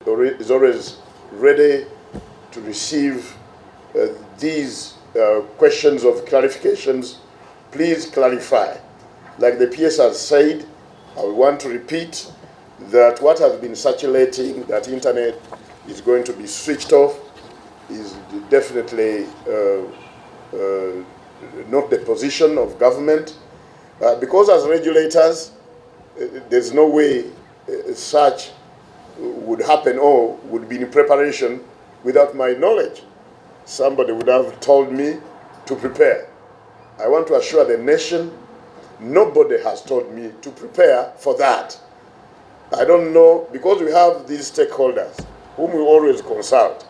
is always ready to receive these questions of clarifications. Please clarify. Like the PS has said, I want to repeat that what has been circulating, that internet is going to be switched off, is definitely not the position of government. Because as regulators, there's no way such would happen or would be in preparation without my knowledge. Somebody would have told me to prepare. I want to assure the nation, nobody has told me to prepare for that. I don't know, because we have these stakeholders whom we always consult.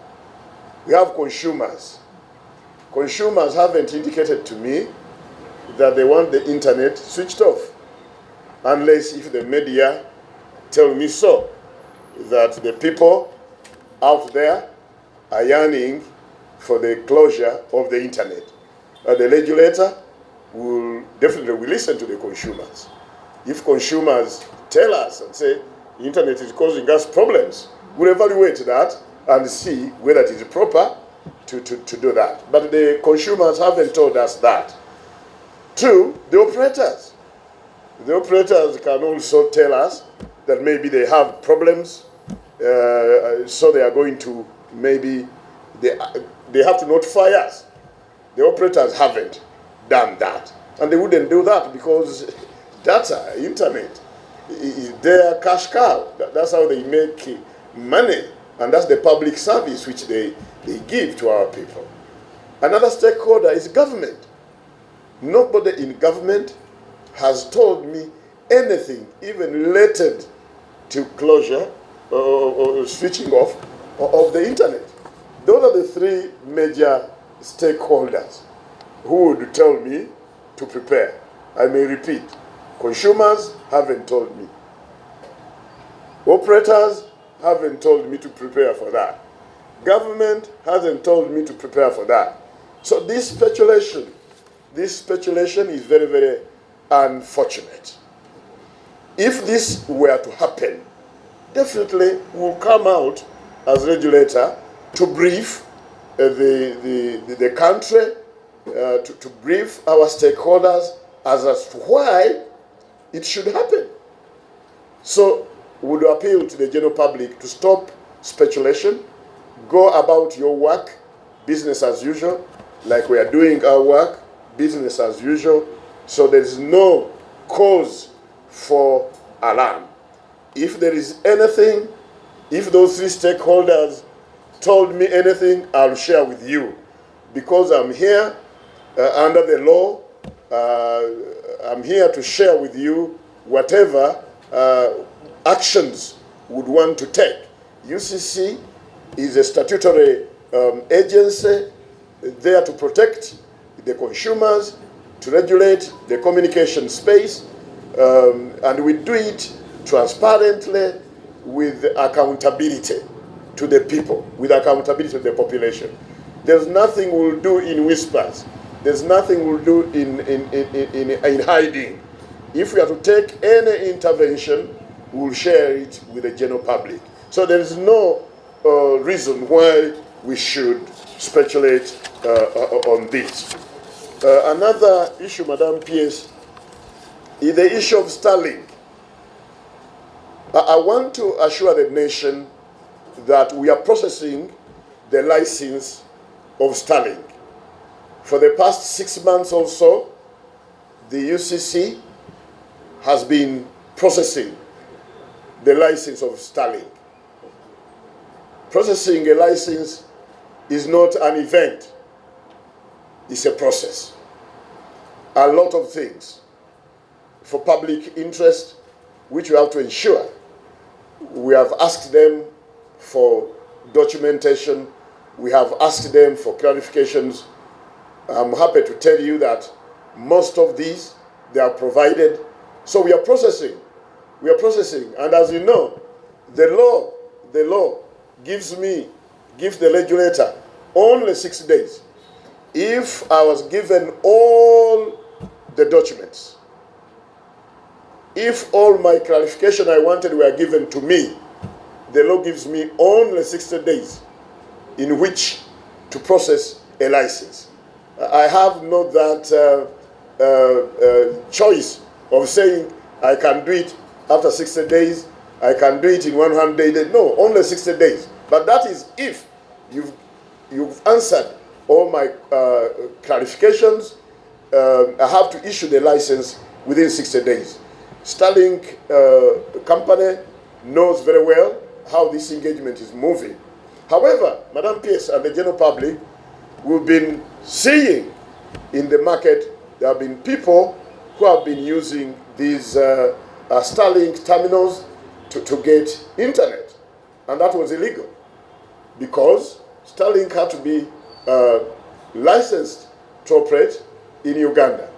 We have consumers. Consumers haven't indicated to me that they want the internet switched off, unless if the media tell me so, that the people out there are yearning for the closure of the internet. The regulator will definitely listen to the consumers. If consumers tell us and say, the internet is causing us problems, we'll evaluate that and see whether it is proper to do that. But the consumers haven't told us that. Two, the operators. The operators can also tell us that maybe they have problems, so they are going to, maybe they have to notify us. The operators haven't done that. And they wouldn't do that because data, internet, is their cash cow. That's how they make money. And that's the public service which they give to our people. Another stakeholder is government. Nobody in government has told me anything even related to closure or switching off of the internet. Those are the three major stakeholders who would tell me to prepare. I may repeat, consumers haven't told me. Operators haven't told me to prepare for that. Government hasn't told me to prepare for that. So this speculation is very, very unfortunate. If this were to happen, definitely we'll come out as regulator to brief the country, to brief our stakeholders as to why it should happen. So we would appeal to the general public to stop speculation, go about your work, business as usual, like we are doing our work, business as usual, so there is no cause for alarm. If there is anything, if those three stakeholders told me anything, I'll share with you. Because I'm here under the law, I'm here to share with you whatever actions would want to take. UCC is a statutory agency there to protect the consumers, to regulate the communication space, and we do it transparently with accountability to the people, with accountability to the population. There's nothing we'll do in whispers. There's nothing we'll do in hiding. If we are to take any intervention, we'll share it with the general public. So there is no reason why we should speculate on this. Another issue, Madam PS, is the issue of Starlink. I want to assure the nation that we are processing the license of Starlink. For the past 6 months or so, the UCC has been processing the license of Starlink. Processing a license is not an event, it's a process. A lot of things for public interest, which we have to ensure. We have asked them for documentation. We have asked them for clarifications. I'm happy to tell you that most of these, they are provided. So we are processing. We are processing. And as you know, the law gives the regulator only 6 days. If I was given all the documents, if all my clarification I wanted were given to me, the law gives me only 60 days in which to process a license. I have not that choice of saying I can do it after 60 days, I can do it in 100 days. No, only 60 days. But that is if you've answered all my clarifications. I have to issue the license within 60 days. Starlink company knows very well how this engagement is moving. However, Madam PS and the general public, we've been seeing in the market, there have been people who have been using these Starlink terminals to get internet. And that was illegal because Starlink had to be licensed to operate in Uganda.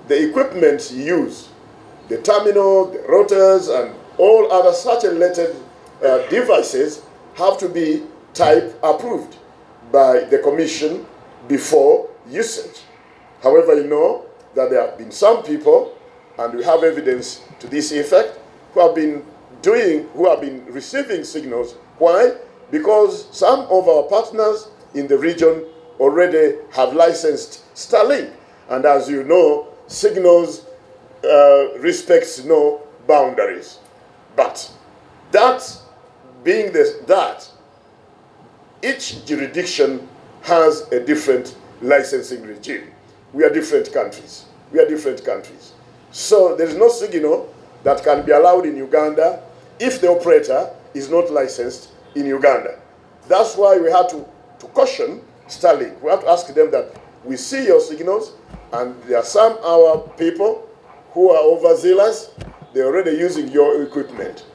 The equipment used, the terminal, the routers, and all other such related devices have to be type approved by the Commission before usage. However, you know that there have been some people, and we have evidence to this effect, who have been receiving signals. Why? Because some of our partners in the region already have licensed Starlink. And as you know, signals respects no boundaries. But that being that, each jurisdiction has a different licensing regime. We are different countries. So there is no signal that can be allowed in Uganda if the operator is not licensed in Uganda. That's why we had to caution Starlink. We have to ask them that we see your signals, and there are some our people who are overzealous. They're already using your equipment.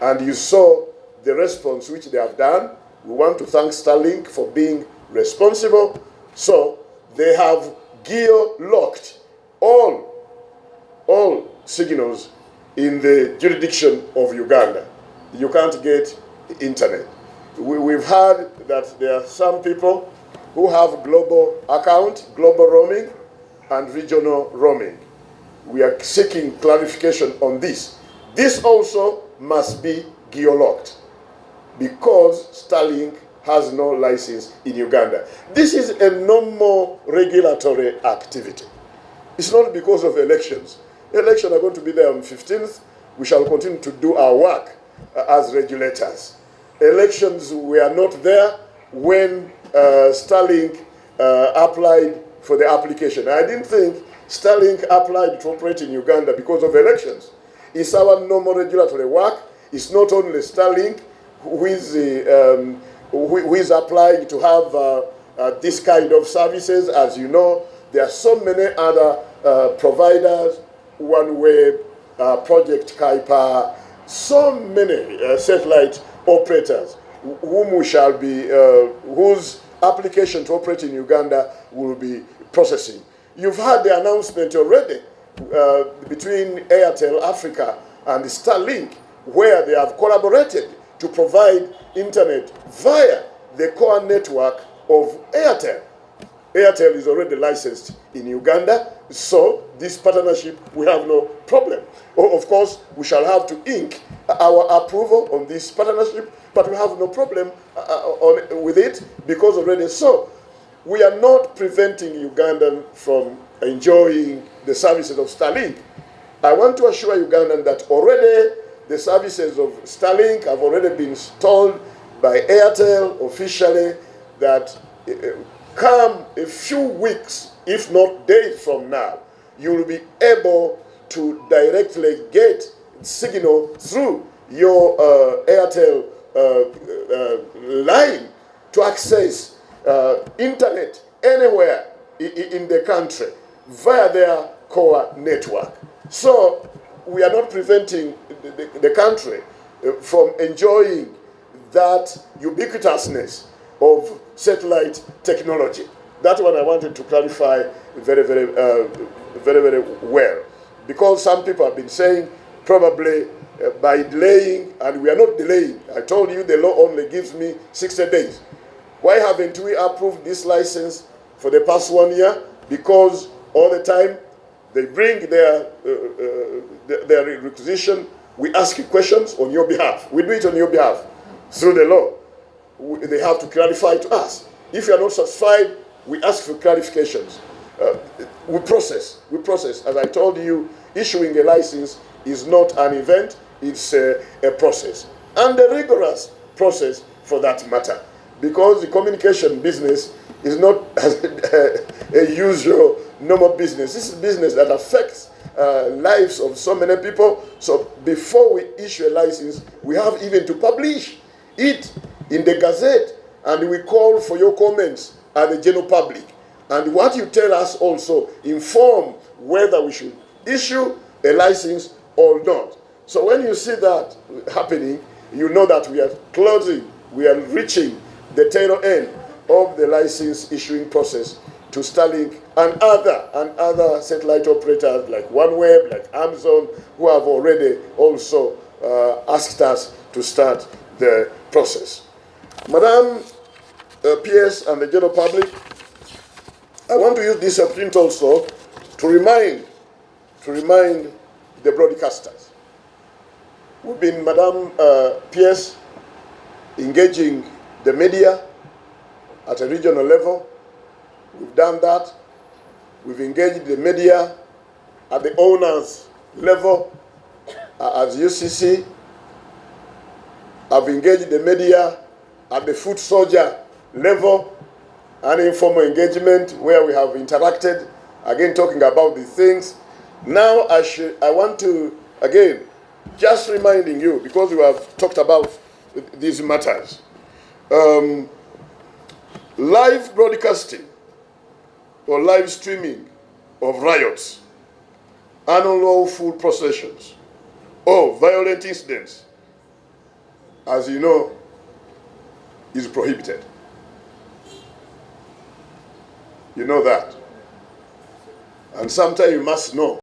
And you saw the response which they have done. We want to thank Starlink for being responsible. So they have geo-locked all signals in the jurisdiction of Uganda. You can't get internet. We've heard that there are some people who have global account, global roaming, and regional roaming. We are seeking clarification on this. This also must be geo-locked because Starlink has no license in Uganda. This is a normal regulatory activity. It's not because of elections. Elections are going to be there on 15th. We shall continue to do our work as regulators. Elections were not there when Starlink applied for the application. I didn't think Starlink applied to operate in Uganda because of elections. It's our normal regulatory work. It's not only Starlink who is applying to have this kind of services. As you know, there are so many other providers, OneWeb, Project Kuiper, so many satellite operators whose application to operate in Uganda will be processing. You've had the announcement already between Airtel Africa and Starlink, where they have collaborated to provide internet via the core network of Airtel. Airtel is already licensed in Uganda, so this partnership, we have no problem. Of course, we shall have to ink our approval on this partnership, but we have no problem with it because already so. We are not preventing Ugandan from enjoying the services of Starlink. I want to assure Ugandan that already the services of Starlink have already been installed by Airtel officially, that come a few weeks, if not days from now, you will be able to directly get signal through your Airtel line to access internet anywhere in the country via their core network. So we are not preventing the country from enjoying that ubiquitousness of satellite technology. That's what I wanted to clarify very, very well. Because some people have been saying probably by delaying, and we are not delaying. I told you the law only gives me 60 days. Why haven't we approved this license for the past 1 year? Because all the time they bring their requisition We ask you questions on your behalf. We do it on your behalf through the law. They have to clarify to us. If you are not satisfied, we ask for clarifications. We process. As I told you, issuing a license is not an event, it's a process. And a rigorous process for that matter. Because the communication business is not a usual, normal business. This is business that affects lives of so many people. So before we issue a license, we have even to publish it in the Gazette, and we call for your comments at the general public. And what you tell us also inform whether we should issue a license or not. So when you see that happening, you know that we are closing, we are reaching the tail end of the license issuing process to Starlink and other satellite operators like OneWeb, like Amazon, who have already also asked us to start the process. Madam PS and the general public, I want to use this opportunity also to remind the broadcasters. We've been, Madam PS, engaging the media at a regional level. We've done that. We've engaged the media at the owners level as UCC. I've engaged the media at the foot soldier level, an informal engagement where we have interacted, again talking about the things. Now I want to, again, just reminding you, because we have talked about these matters, live broadcasting or live streaming of riots, unlawful processions, or violent incidents, as you know, is prohibited. You know that. And sometimes you must know